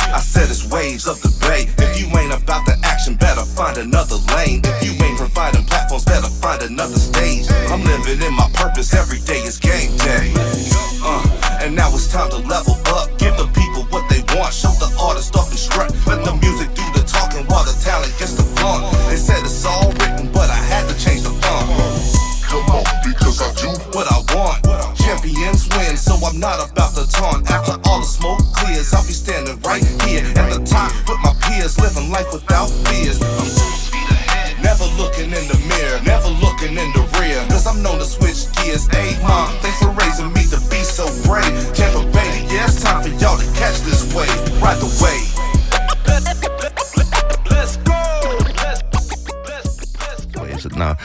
I said it's waves of the bay. If you ain't about the action, better find another lane. If you ain't providing platforms, better find another stage. I'm living in my purpose, every day is game day. And now it's time to level up. Give the people what they want, show the artist off and strut. Let the music do the talking while the talent gets the fun. They said it's all written, but I had to change the font. Come on, because I do what I want. Champions win, so I'm not about to taunt. After all the smoke clears, I'll be standing right here at the top with my peers, living life without fears. I'm full speed ahead, never looking in the mirror, never looking in the rear, cause I'm known to switch gears. Hey mom, thanks for raising me to be so brave. Tampa Bay, yeah, it's time for y'all to catch this wave. Ride the wave. Let's go. No.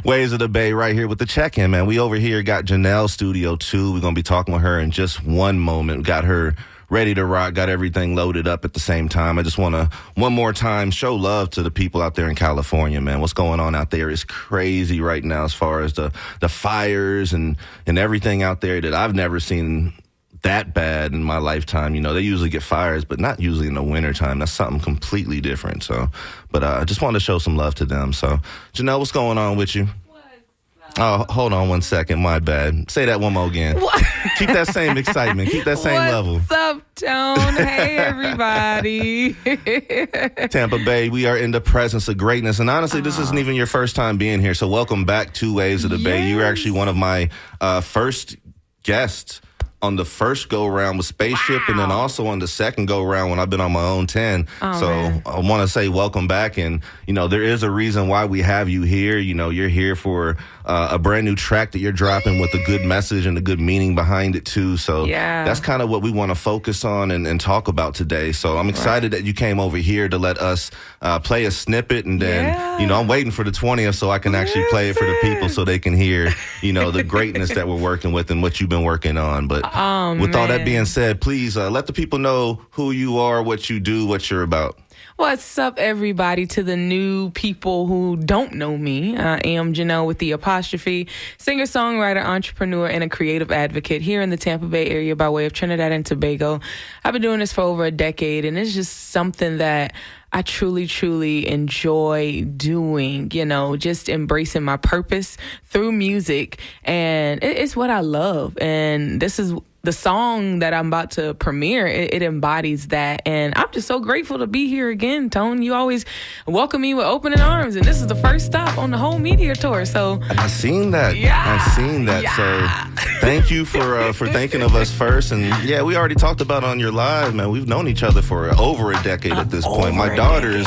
Waves of the Bay right here with the check-in, man. We over here got Janelle Studio 2. We're going to be talking with her in just one moment. Got her ready to rock, got everything loaded up at the same time. I just want to, one more time, show love to the people out there in California, man. What's going on out there is crazy right now as far as the fires and everything out there that I've never seen that bad in my lifetime. You know, they usually get fires, but not usually in the wintertime. That's something completely different. So, but I just wanted to show some love to them. So, Janelle, what's going on with you? Oh, hold on one second. My bad. Say that one more again. What? Keep that same excitement. Keep that same level. What's up, Tone? Hey, everybody. Tampa Bay, we are in the presence of greatness. And honestly, this isn't even your first time being here. So welcome back to Waves of the Bay. You were actually one of my first guests on the first go-around with Spaceship, and then also on the second go-around when I've been on my own 10. So man, I want to say welcome back. And, you know, there is a reason why we have you here. You know, you're here for a brand new track that you're dropping with a good message and a good meaning behind it, too. So that's kind of what we want to focus on and talk about today. So I'm excited that you came over here to let us play a snippet. And then, you know, I'm waiting for the 20th so I can actually play it for the people so they can hear, you know, the greatness that we're working with and what you've been working on. But with all that being said, please let the people know who you are, what you do, what you're about. What's up, everybody? To the new people who don't know me, I am Janelle with the apostrophe, singer-songwriter, entrepreneur, and a creative advocate here in the Tampa Bay area by way of Trinidad and Tobago. I've been doing this for over a decade, and it's just something that I truly, truly enjoy doing, you know, just embracing my purpose through music. And it's what I love. And this is the song that I'm about to premiere. It embodies that. And I'm just so grateful to be here again, Tone. You always welcome me with opening arms. And this is the first stop on the whole media tour. So I've seen that. I've seen that. So thank you for thinking of us first. And yeah, we already talked about on your live, man. We've known each other for over a decade at this point. My daughter's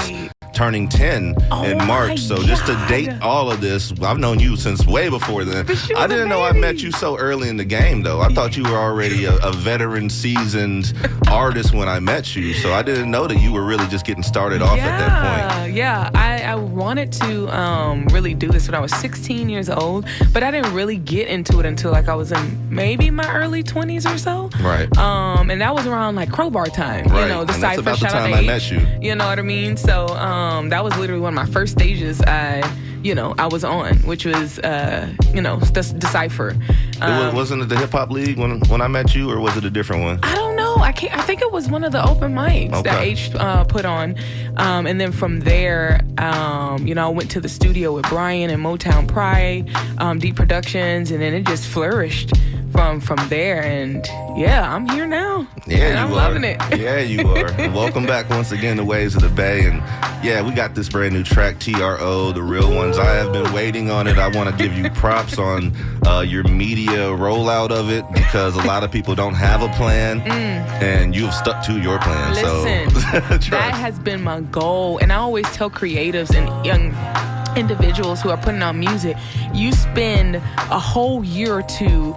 turning 10 in March. So just to date all of this, I've known you since way before then. I didn't know I met you so early in the game, though. I thought you were already a veteran, seasoned artist when I met you. So I didn't know that you were really just getting started off at that point. Yeah, I wanted to really do this when I was 16 years old, but I didn't really get into it until like I was in maybe my early 20s or so. Right. And that was around like Crowbar time. Right. You know, the and that's Cypher, about the shout out time to I H. met you. You know what I mean? So that was literally one of my first stages I was on, which was, the Cypher. Wasn't it the Hip Hop League when I met you, or was it a different one? I don't know. I think it was one of the open mics that H put on. And then from there, I went to the studio with Brian and Motown Pride, Deep Productions, and then it just flourished from there. And yeah, I'm here now. Yeah, and I'm loving it. Yeah, you are. Welcome back once again to Waves of the Bay. And yeah, we got this brand new track, TRO, The Real Ones. I have been waiting on it. I want to give you props on your media rollout of it, because a lot of people don't have a plan, and you've stuck to your plan. Listen, so that has been my goal. And I always tell creatives and young individuals who are putting out music, you spend a whole year or two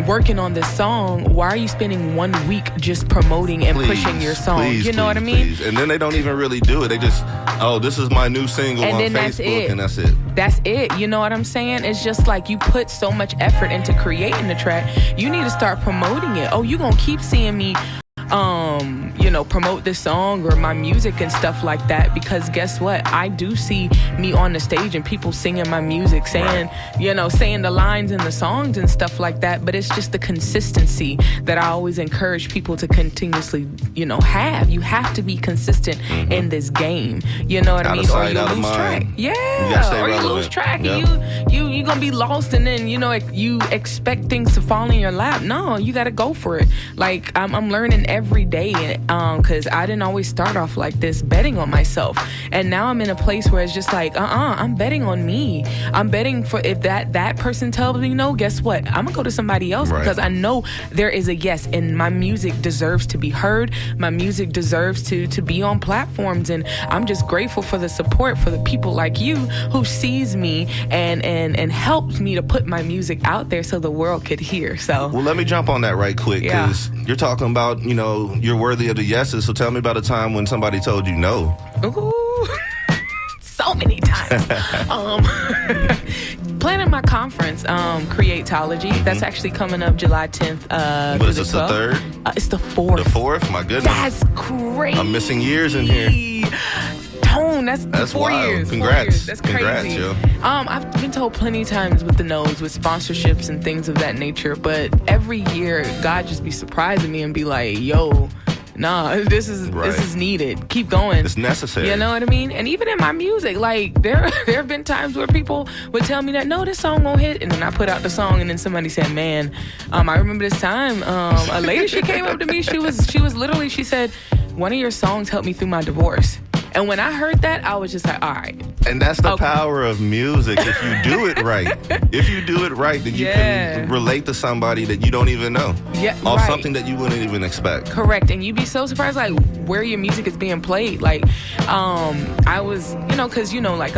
working on this song. Why are you spending 1 week just promoting and pushing your song? You know what I mean? And then they don't even really do it. They just, this is my new single on Facebook, and that's it. That's it. You know what I'm saying? It's just like you put so much effort into creating the track. You need to start promoting it. Oh, you're going to keep seeing me promote this song or my music and stuff like that, because guess what? I do see me on the stage and people singing my music, saying the lines in the songs and stuff like that, but it's just the consistency that I always encourage people to continuously, have. You have to be consistent in this game. You know what I mean? Or you lose track. Yeah. Or you lose track and you're going to be lost, and then, you expect things to fall in your lap. No, you got to go for it. Like, I'm learning every day, because I didn't always start off like this, betting on myself. And now I'm in a place where it's just like, I'm betting on me. I'm betting for, if that person tells me no, guess what? I'm going to go to somebody else, because I know there is a yes, and my music deserves to be heard. My music deserves to be on platforms, and I'm just grateful for the support for the people like you who sees me and helps me to put my music out there so the world could hear. So, well, let me jump on that right quick, because you're talking about, you're worthy of the yeses. So tell me about a time when somebody told you no. Ooh, so many times. Planning my conference, Creatology. That's actually coming up July 10th. What is this, the third? It's the fourth. The fourth? My goodness. That's crazy. I'm missing years in here. That's 4 wild. years. Congrats. 4 years. That's crazy. Congrats, yo. I've been told plenty of times with the no's, with sponsorships and things of that nature, but every year God just be surprising me and be like, yo, nah, this is needed. Keep going. It's necessary. You know what I mean? And even in my music, like there have been times where people would tell me that, no, this song won't hit, and then I put out the song, and then somebody said, man, I remember this time, a lady, she came up to me, she was literally, she said, one of your songs helped me through my divorce. And when I heard that, I was just like, all right. And that's the power of music. If you do it right, then you can relate to somebody that you don't even know. Yeah, or something that you wouldn't even expect. Correct. And you'd be so surprised, like, where your music is being played. Like, I was, because, like,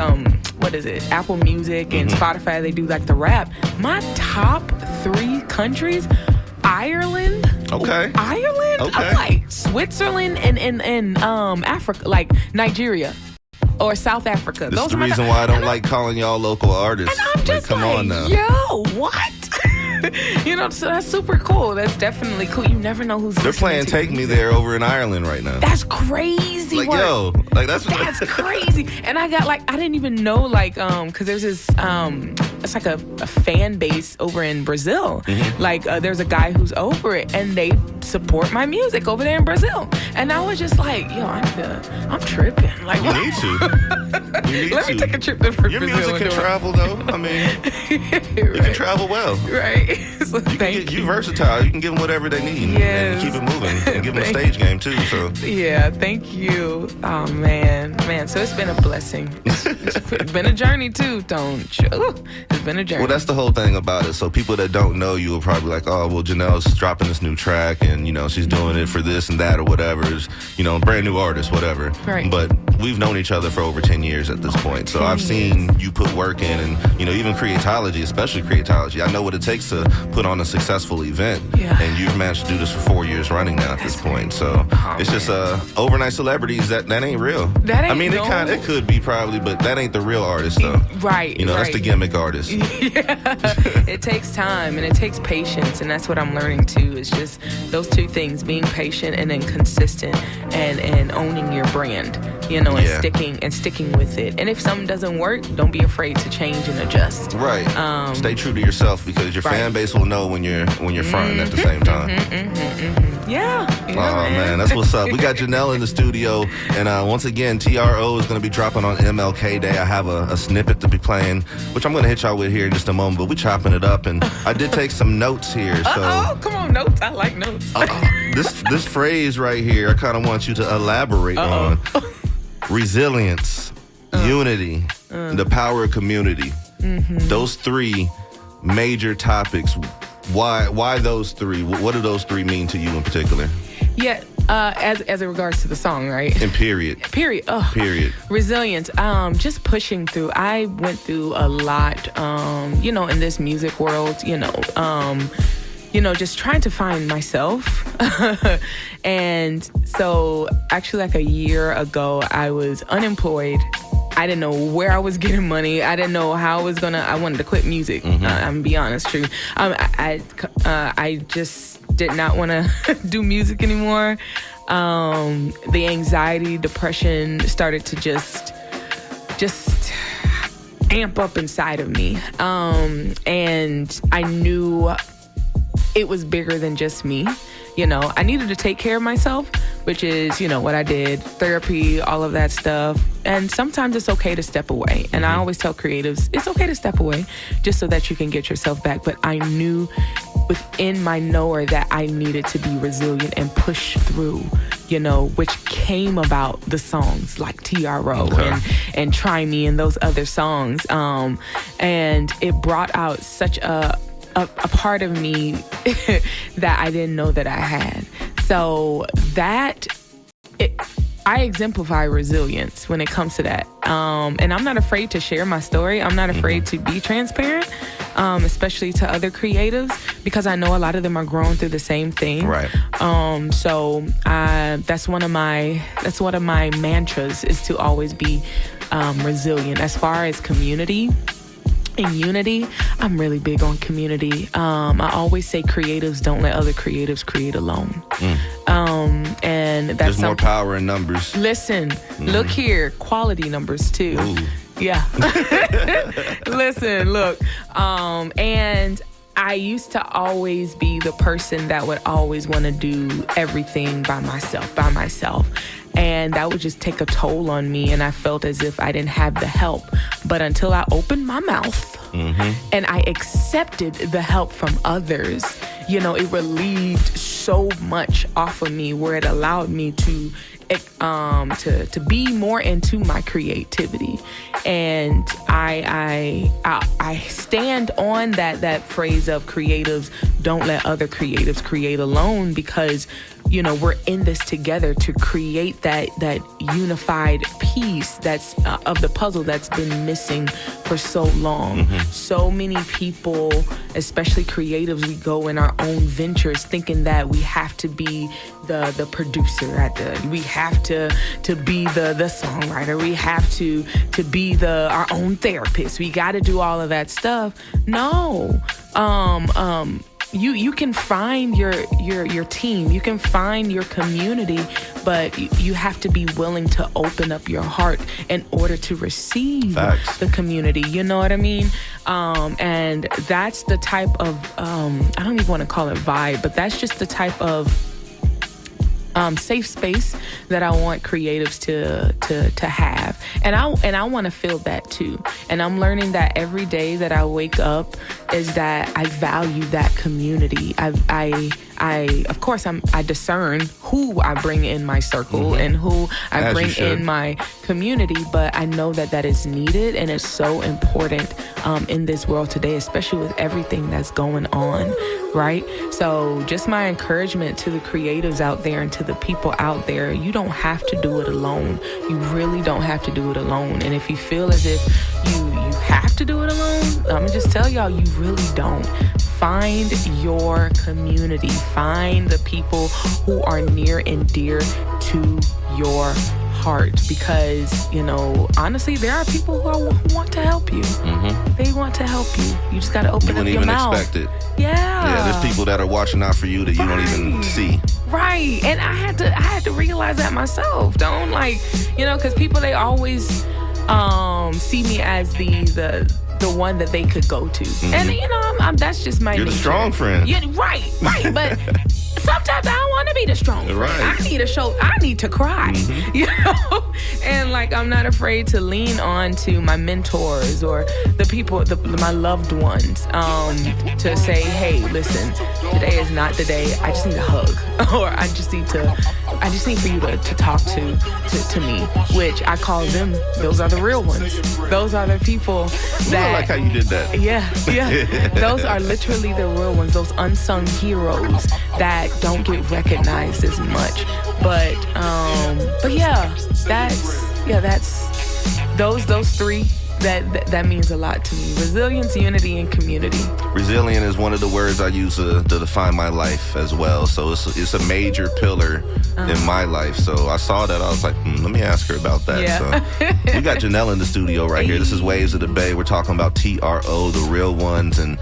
what is it? Apple Music and Spotify, they do, like, the rap. My top 3 countries, Ireland. Okay. Ireland? Okay. I'm like Switzerland and Africa, like Nigeria or South Africa. This is the reason why I don't like calling y'all local artists. And I'm just come on now. Yo, what? So that's super cool. That's definitely cool. You never know who's They're playing Take Me There over in Ireland right now. That's crazy. Like, yo, like that's crazy. And I got, like, I didn't even know, like, because there's this, it's like a fan base over in Brazil. Like, there's a guy who's over it, and they support my music over there in Brazil. And I was just like, yo, I'm tripping. Like, you need to. Let me take a trip to Brazil. Your music can travel, though. I mean, you can travel well. Right. So you versatile. You can give them whatever they need. Yes. And keep it moving. And give them a stage game, too. So. Yeah, thank you. Oh, man. So it's been a blessing. It's been a journey, too, don't you? It's been a journey. Well, that's the whole thing about it. So people that don't know you will probably be like, oh, well, Janelle's dropping this new track, and, she's doing it for this and that or whatever. It's, brand new artist, whatever. Right. But we've known each other for over 10 years at this point. So I've seen you put work in, and, even Creatology, especially Creatology. I know what it takes to put on a successful event. Yeah. And you've managed to do this for 4 years running now at this point. So it's just overnight celebrities that ain't real. That ain't it could be probably, but that ain't the real artist, though. Right. That's the gimmick artist. It takes time and it takes patience, and that's what I'm learning too. It's just those two things: being patient and then consistent, and owning your brand, and sticking with it. And if something doesn't work, don't be afraid to change and adjust. Right. Stay true to yourself, because your fan base will know when you're fronting at the same time. Yeah. Man, that's what's up. We got Janelle in the studio, and once again, TRO is going to be dropping on MLK Day. I have a snippet to be playing, which I'm going to hit y'all with here in just a moment, but we chopping it up, and I did take some notes here. So come on, notes. I like notes. This phrase right here, I kind of want you to elaborate on. Resilience, unity, the power of community. Those 3 major topics. Why those 3? What do those 3 mean to you in particular? Yeah, as it regards to the song, right? And period. Oh, period. Resilience. Just pushing through. I went through a lot, in this music world, just trying to find myself. And so actually, like a year ago, I was unemployed. I didn't know where I was getting money. I didn't know how I wanted to quit music. I'm gonna be honest, true. I just did not want to do music anymore. The anxiety, depression started to just amp up inside of me. And I knew it was bigger than just me. I needed to take care of myself, which is, what I did, therapy, all of that stuff. And sometimes it's okay to step away. And I always tell creatives, it's okay to step away just so that you can get yourself back. But I knew within my knower that I needed to be resilient and push through, which came about the songs like TRO and Try Me and those other songs. And it brought out such a part of me that I didn't know that I had. So I exemplify resilience when it comes to that. And I'm not afraid to share my story. I'm not afraid to be transparent, especially to other creatives, because I know a lot of them are growing through the same thing. Right. So that's one of my mantras, is to always be resilient. As far as community and unity, I'm really big on community. I always say creatives don't let other creatives create alone. And that's there's more power in numbers. Listen, look here, quality numbers too. Ooh. Yeah. Listen, look. And I used to always be the person that would always want to do everything by myself. And that would just take a toll on me, and I felt as if I didn't have the help. But until I opened my mouth and I accepted the help from others, it relieved so much off of me, where it allowed me to be more into my creativity. And I stand on that phrase of creatives don't let other creatives create alone, because we're in this together to create that unified piece that's of the puzzle that's been missing for so long. So many people, especially creatives, we go in our own ventures thinking that we have to be the producer we have to be the songwriter, we have to be our own therapist, we got to do all of that stuff. No. You can find your team, you can find your community, but you have to be willing to open up your heart in order to receive the community. You know what I mean? And that's the type of I don't even want to call it vibe, but that's just the type of safe space that I want creatives to have, and I want to feel that too. And I'm learning that every day that I wake up is that I value that community. I of course I discern who I bring in my circle and who I bring in my community, but I know that is needed and it's so important in this world today, especially with everything that's going on, right? So just my encouragement to the creatives out there and to the people out there, you don't have to do it alone. You really don't have to do it alone. And if you feel as if you have to do it alone, I'm gonna just tell y'all, you really don't. Find your community. Find the people who are near and dear to your heart, because honestly, there are people who want to help you. They want to help you. You just got to open up your mouth. You wouldn't even expect it. Yeah, there's people that are watching out for you that you don't even see. Right. And I had to realize that myself. Don't because people, they always see me as the one that they could go to. And I'm that's just my You're nature. The strong friend. Yeah, right. But sometimes I don't want to be the strong friend. Right. I need to cry. And I'm not afraid to lean on to my mentors or the people, my loved ones, to say, hey, listen, today is not the day. I just need a hug, or I just need for you to talk to me, which I call them. Those are the real ones. Those are the people that. I like how you did that. Yeah. Those are literally the real ones. Those unsung heroes that don't get recognized as much. But yeah, that's those three. That means a lot to me. Resilience, unity, and community. Resilient is one of the words I use to define my life as well. So it's a major pillar in my life. So I saw that. I was like, let me ask her about that. Yeah. So we got Janelle in the studio right here. This is Waves of the Bay. We're talking about TRO, the real ones. And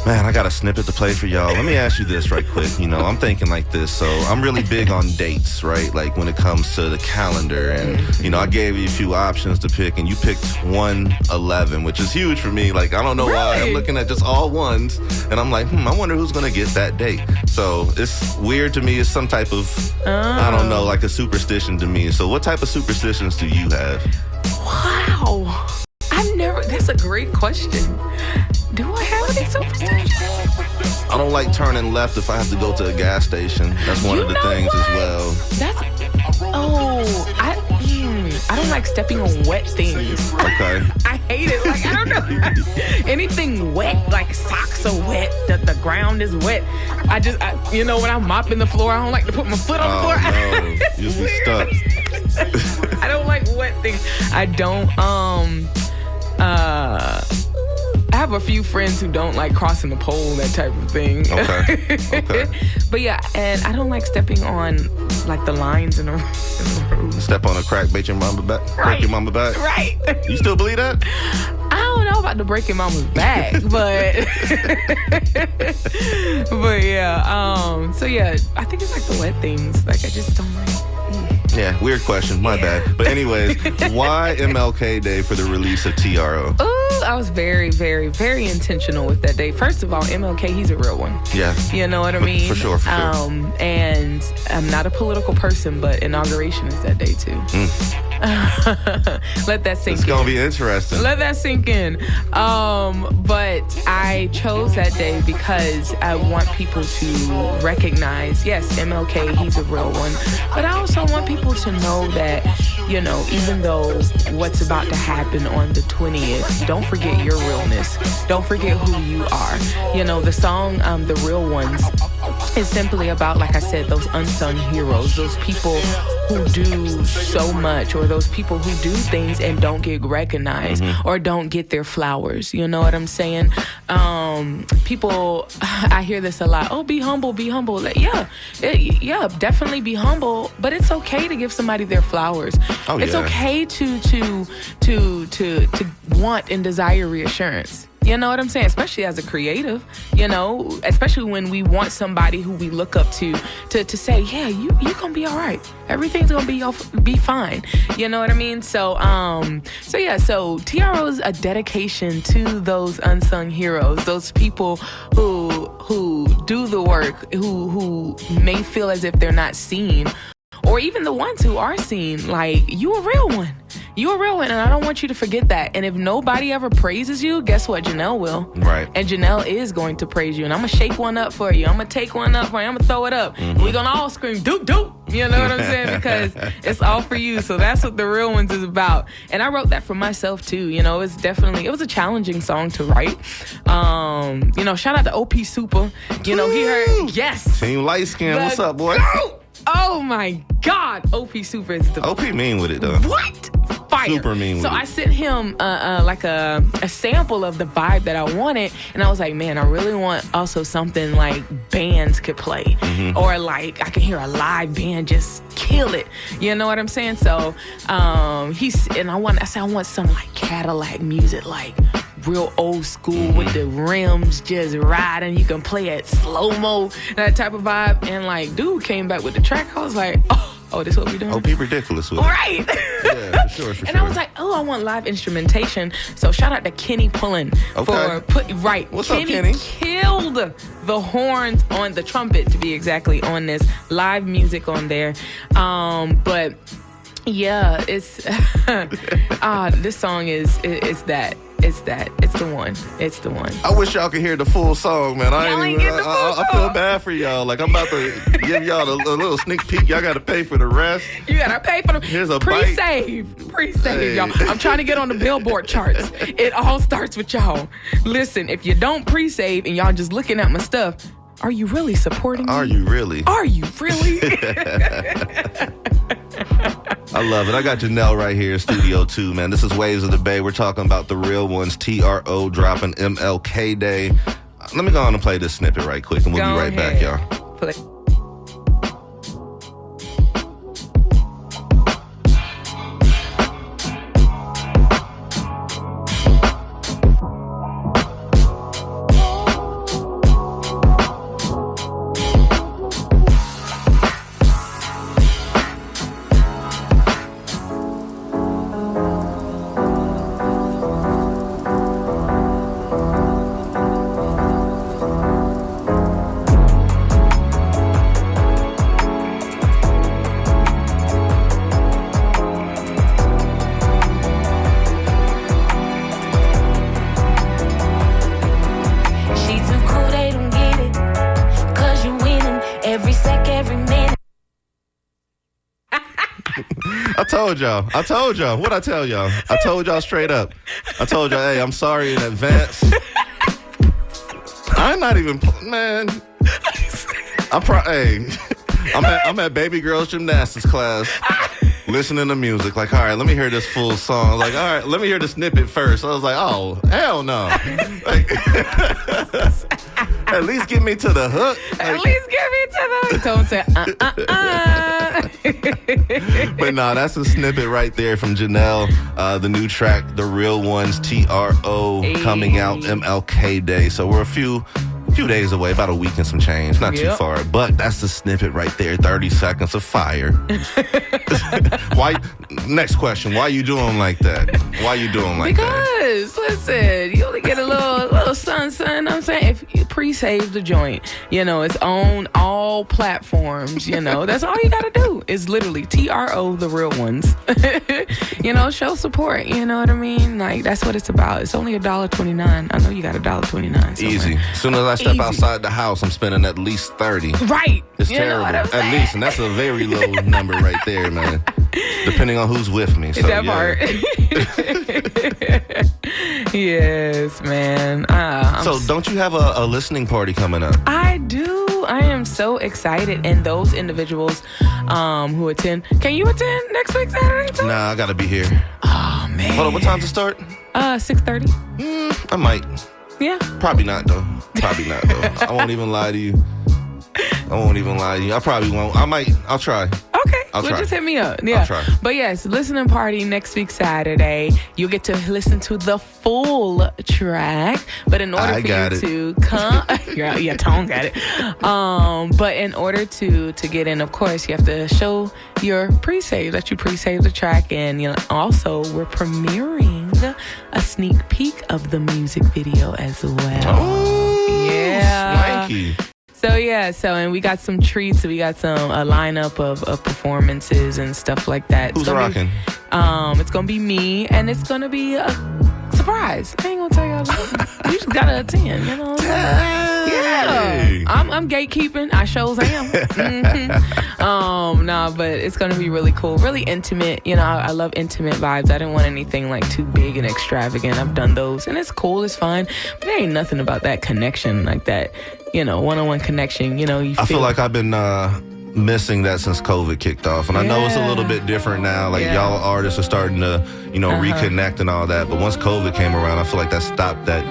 Man, I got a snippet to play for y'all. Let me ask you this right quick. You know, I'm thinking like this. So I'm really big on dates, right? Like when it comes to the calendar. And, you know, I gave you a few options to pick, and you picked 1/11, which is huge for me. Like, I don't know why. I'm looking at just all ones. And I'm like, I wonder who's going to get that date. So it's weird to me. It's some type of, I don't know, like a superstition to me. So what type of superstitions do you have? Wow. That's a great question. Do I have any superstitions? I don't like turning left if I have to go to a gas station. That's one of the things as well. I don't like stepping on wet things. Okay. I hate it. Like, I don't know. Anything wet, like socks are wet, the ground is wet. When I'm mopping the floor, I don't like to put my foot on the floor. No. You'll be stuck. I don't like wet things. I don't, I have a few friends who don't like crossing the pole, that type of thing. Okay. But yeah, and I don't like stepping on like the lines in the road. Step on a crack, break your mama back. Right. Break your mama back. Right. You still believe that? I don't know about the breaking mama's back, but but yeah. So yeah, I think it's like the wet things. Like I just don't like. Yeah, weird question. My bad. But anyways, why MLK Day for the release of TRO? Ooh, I was very, very, very intentional with that day. First of all, MLK, he's a real one. Yeah. You know what I mean? For sure. And I'm not a political person, but inauguration is that day too. Let that sink in. It's gonna be interesting. Let that sink in. But I chose that day because I want people to recognize, yes, MLK, he's a real one. But I also want people to know that, you know, even though what's about to happen on the 20th, don't forget your realness. Don't forget who you are. You know, the song, The Real Ones, is simply about, like I said, those unsung heroes, those people who do so much, or those people who do things and don't get recognized or don't get their flowers. You know what I'm saying? People, I hear this a lot. Oh, be humble, be humble. Like, yeah, definitely be humble. But it's okay to give somebody their flowers. Oh, it's yeah. okay to want and desire reassurance. You know what I'm saying? Especially as a creative, you know, especially when we want somebody who we look up to say, yeah, you gonna be all right. Everything's gonna be fine. You know what I mean? So TRO is a dedication to those unsung heroes, those people who do the work, who may feel as if they're not seen, or even the ones who are seen. Like, you a real one. You a real one, and I don't want you to forget that. And if nobody ever praises you, guess what? Janelle will. Right. And Janelle is going to praise you. And I'm going to shake one up for you. I'm going to take one up for you. I'm going to throw it up. We're going to all scream, doop, doop. You know what I'm saying? Because it's all for you. So that's what The Real Ones is about. And I wrote that for myself, too. You know, it was a challenging song to write. You know, shout out to OP Super. You know, he heard, yes. Team Light Skin, what's up, boy? Oh my God, OP Super is the OP mean with it though. What? Fire. Super mean with So it. I sent him like a sample of the vibe that I wanted, and I was like, man, I really want also something like bands could play, or like I can hear a live band just kill it. You know what I'm saying? So I said I want some like Cadillac music, like real old school with the rims just riding. You can play it slow-mo, that type of vibe. And like, dude came back with the track. I was like, oh, this what we doing? OP ridiculous with it. Right. Yeah, for sure. And I was like, I want live instrumentation. So shout out to Kenny Pullen for What's up, Kenny? Killed the horns on the trumpet, to be exactly, on this live music on there. But yeah, it's this song is that. It's the one. It's the one. I wish y'all could hear the full song, man. Y'all ain't getting the full I feel bad for y'all. Like, I'm about to give y'all a little sneak peek. Y'all got to pay for the rest. You gotta pay for them. Here's a pre-save, Hey. y'all. I'm trying to get on the Billboard charts. It all starts with y'all. Listen, if you don't pre-save and y'all just looking at my stuff, are you really supporting me? Are you really? Are you really? I love it. I got Janelle right here in Studio 2, man. This is Waves of the Bay. We're talking about The Real Ones, TRO dropping MLK Day. Let me go on and play this snippet right quick, and we'll be right back, y'all. Play. every minute. I told y'all. What'd I tell y'all? I told y'all straight up. I told y'all, hey, I'm sorry in advance. I'm not even, man. I'm at baby girl's gymnastics class, listening to music. Like, all right, let me hear this full song. Like, all right, let me hear the snippet first. I was like, oh, hell no. Like, at least get me to the hook. At least get me to the hook. Don't say, But no, that's a snippet right there from Janelle. The new track, The Real Ones, TRO, coming out MLK Day. So we're a few days away, about a week and some change. Not too far. But that's the snippet right there. 30 seconds of fire. Why? Next question. Why you doing like that? Why you doing like that? Because, listen, you only get a little sun, I'm saying? If you pre-save the joint, it's on all platforms, that's all you got to do is literally TRO, The Real Ones. Show support, you know what I mean? Like, that's what it's about. It's only $1.29. I know you got $1.29. Easy. As soon as I step outside the house, I'm spending at least 30. Right. It's terrible. At least, and that's a very low number right there, man. Depending on who's with me. So, that part. Yes, man. So don't you have a listening party coming up? I do. I am so excited. And those individuals who attend, can you attend next week Saturday too? Nah, I gotta be here. Oh, man. Hold on, what time to start? 6:30. I might. Yeah. Probably not though. I won't even lie to you. I probably won't. I'll try. Okay. I'll try. Just hit me up. Yeah. I'll try. But yes, listening party next week Saturday. You'll get to listen to the full track. But in order for you to come, yeah, Tone got it. But in order to get in, of course, you have to show your pre-save that you pre-saved the track, and also we're premiering a sneak peek of the music video as well. Oh, yeah. Swanky. And we got some treats. We got a lineup of performances and stuff like that. Who's rocking? It's gonna be me, and it's gonna be a surprise. I ain't gonna tell y'all that. You just gotta attend, you know what I'm saying? Yeah. I'm gatekeeping. I shows am. But it's gonna be really cool, really intimate. I love intimate vibes. I didn't want anything like too big and extravagant. I've done those, and it's cool, it's fun. But there ain't nothing about that connection like that. One-on-one connection. I feel like I've been missing that since COVID kicked off, and I know it's a little bit different now. Like y'all artists are starting to, reconnect and all that. But once COVID came around, I feel like that stopped that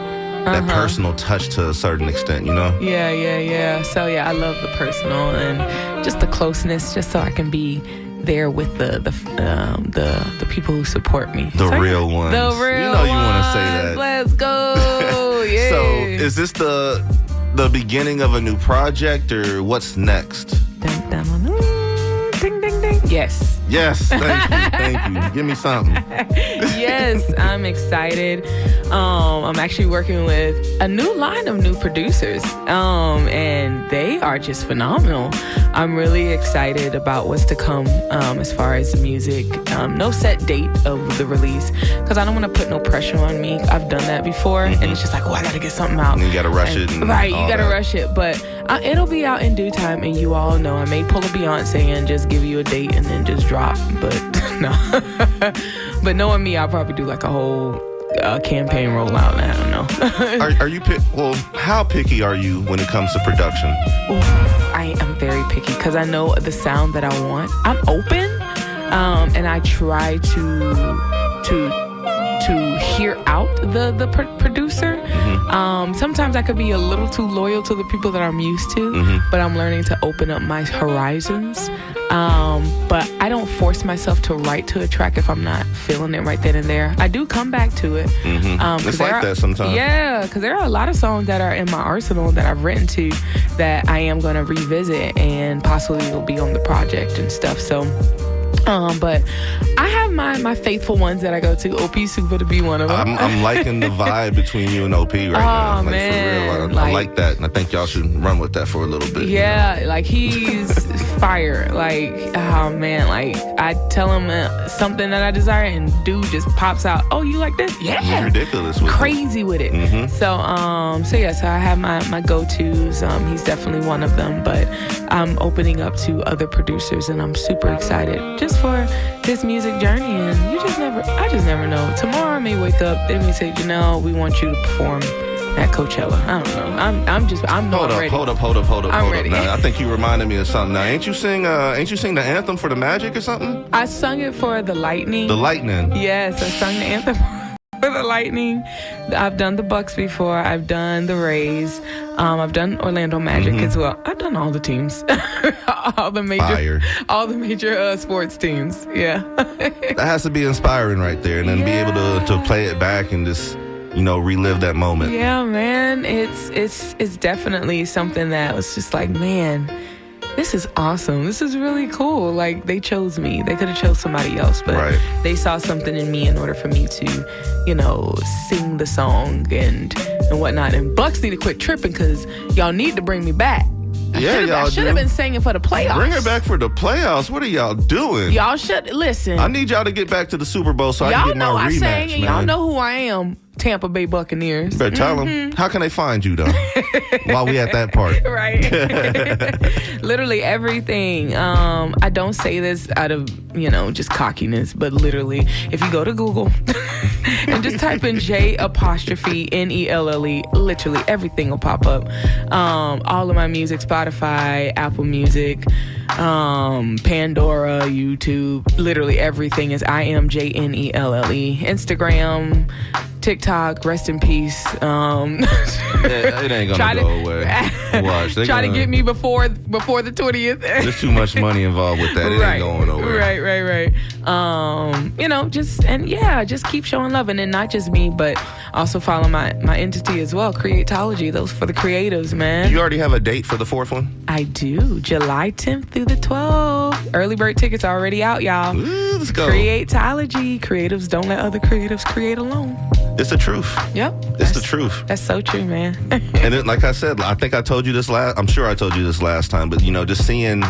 personal touch to a certain extent. Yeah. So I love the personal and just the closeness, just so I can be there with the people who support me. The real ones. The real ones. You want to say that. Let's go. Yeah. So is this the beginning of a new project, or what's next? Ding, ding, ding. Yes. Thank you. Give me something. Yes, I'm excited. I'm actually working with a new line of new producers, and they are just phenomenal. I'm really excited about what's to come as far as the music. No set date of the release, because I don't want to put no pressure on me. I've done that before, and it's just like, I gotta get something out. And you gotta rush it. Right, you gotta rush it. But it'll be out in due time, and you all know I may pull a Beyonce and just give you a date and then just drop. But no. But knowing me, I'll probably do like a whole campaign rollout. I don't know. Are you how picky are you when it comes to production? Ooh, I am very picky because I know the sound that I want. I'm open, and I try to hear out the producer. Sometimes I could be a little too loyal to the people that I'm used to, but I'm learning to open up my horizons. But I don't force myself to write to a track if I'm not feeling it right then and there. I do come back to it. It's like that sometimes. Yeah, because there are a lot of songs that are in my arsenal that I've written to that I am going to revisit and possibly will be on the project and stuff. So, but I have my faithful ones that I go to. OP Super to be one of them. I'm liking the vibe between you and OP right now. Like, man. for real. I like that, and I think y'all should run with that for a little bit. Yeah, like he's fire. Like, oh man, like I tell him something that I desire, and dude just pops out. Oh, you like this? Yeah, He's ridiculous with crazy with it. Mhm. So yeah, so I have my go-tos. He's definitely one of them, but I'm opening up to other producers, and I'm super excited just for this music journey. And I just never know. Tomorrow I may wake up, they may say, Janelle, we want you to perform at Coachella. I don't know. I'm not ready. Hold up. I'm ready. Now, I think you reminded me of something. Now, ain't you sing the anthem for the Magic or something? I sung it for the Lightning. The Lightning. Yes, I sung the anthem for the Lightning. I've done the Bucks before. I've done the Rays. I've done Orlando Magic as well. I've done all the teams, all the major sports teams. Yeah. That has to be inspiring right there, and then be able to play it back and just relive that moment. Yeah, man. It's definitely something that was just like, man, this is awesome. This is really cool. Like, they chose me. They could have chose somebody else, but they saw something in me in order for me to, sing the song and whatnot. And Bucks need to quit tripping because y'all need to bring me back. I should have been singing for the playoffs. Bring her back for the playoffs. What are y'all doing? Y'all should listen. I need y'all to get back to the Super Bowl so I can get my rematch, I sang, man. Y'all know who I am. Tampa Bay Buccaneers. Better tell them. How can they find you, though? While we at that part. Right. Literally everything. I don't say this out of, just cockiness, but literally, if you go to Google and just type in J'_NELLE, literally everything will pop up. All of my music, Spotify, Apple Music, Pandora, YouTube, literally everything is I am JNELLE. Instagram, TikTok, rest in peace. It ain't gonna go away. Watch. Try to get me before the 20th. There's too much money involved with that. It ain't going nowhere. Right. Just keep showing love, and then not just me, but also follow my entity as well, Creatology. Those for the creatives, man. Do you already have a date for the fourth one? I do. July 10th through the 12th. Early bird tickets already out, y'all. Ooh, let's go. Creatology. Creatives don't let other creatives create alone. It's the truth. Yep. It's the truth. That's so true, man. And it, like I said, I think I told you this I'm sure I told you this last time, but just seeing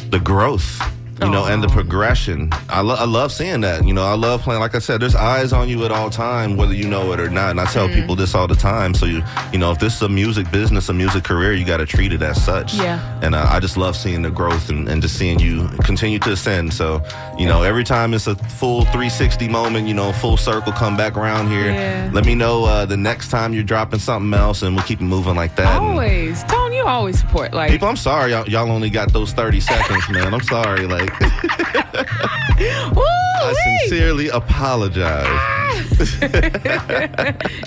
the growth, and the progression. I love seeing that. I love playing. Like I said, there's eyes on you at all time, whether you know it or not. And I tell people this all the time. So if this is a music business, a music career, you got to treat it as such. Yeah. And I just love seeing the growth and just seeing you continue to ascend. So every time it's a full 360 moment, full circle, come back around here. Yeah. Let me know the next time you're dropping something else, and we'll keep it moving like that. Always, Tone, you always support. Like, people, I'm sorry, y'all only got those 30 seconds, man. I'm sorry, like. I sincerely apologize.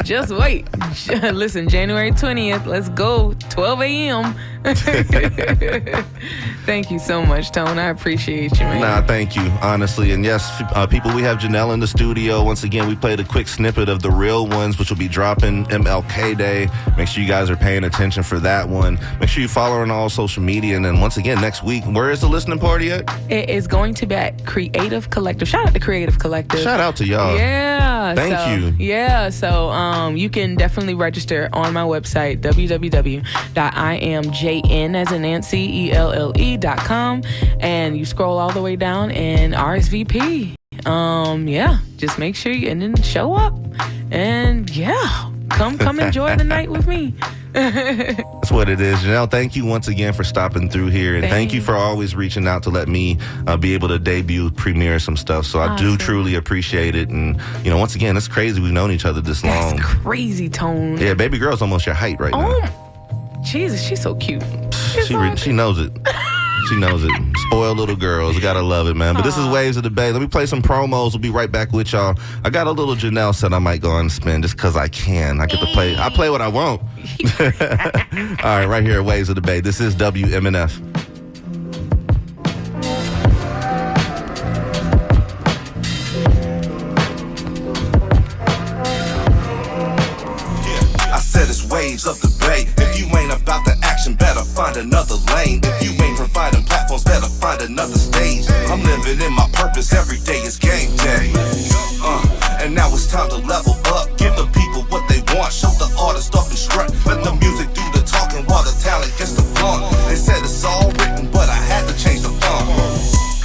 Just wait. Listen, January 20th, let's go, 12 a.m. Thank you so much, Tone. I appreciate you, man. Nah, thank you, honestly. And yes, people, we have Janelle in the studio. Once again, we played a quick snippet of The Real Ones, which will be dropping MLK Day. Make sure you guys are paying attention for that one. Make sure you follow her on all social media. And then once again, next week, where is the listening party at? It is going to be at Creative Collective. Shout out to Creative Collective. Shout out to y'all. Yeah. Thank you. Yeah. So you can definitely register on my website, www.imjn as in Nancy, ELLE.com. And you scroll all the way down and RSVP. Just make sure and then show up. And come enjoy the night with me. That's what it is. Janelle, thank you once again for stopping through here. And thank you for always reaching out to let me be able to premiere some stuff. So I do truly appreciate it. And, once again, it's crazy we've known each other this long. That's crazy, Tone. Yeah, baby girl's almost your height right now. Jesus, she's so cute. She knows it. She knows it. Spoiled little girls. Gotta love it, man. But this is Waves of the Bay. Let me play some promos. We'll be right back with y'all. I got a little Janelle set I might go and spin just because I can. I get to play. I play what I want. All right, right here at Waves of the Bay. This is WMNF. I said it's Waves of the Bay. If you ain't about the action, better find another lane. If you ain't providing platforms, better find another stage. I'm living in my purpose, every day is game day. And now it's time to level up. Give the people what they want, show the artist off and strut. Let the music do the talking while the talent gets the fun. They said it's all written, but I had to change the font.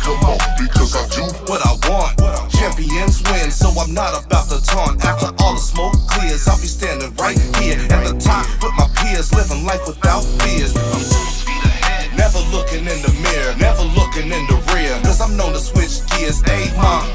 Come on, because I do what I want. Champions win, so I'm not about to taunt. After all the smoke clears, I'll be standing right here at the top with my peers, living life without fears. I'm full speed ahead, never looking in the mirror, never looking in the rear, cause I'm known to switch gears. Hey mom,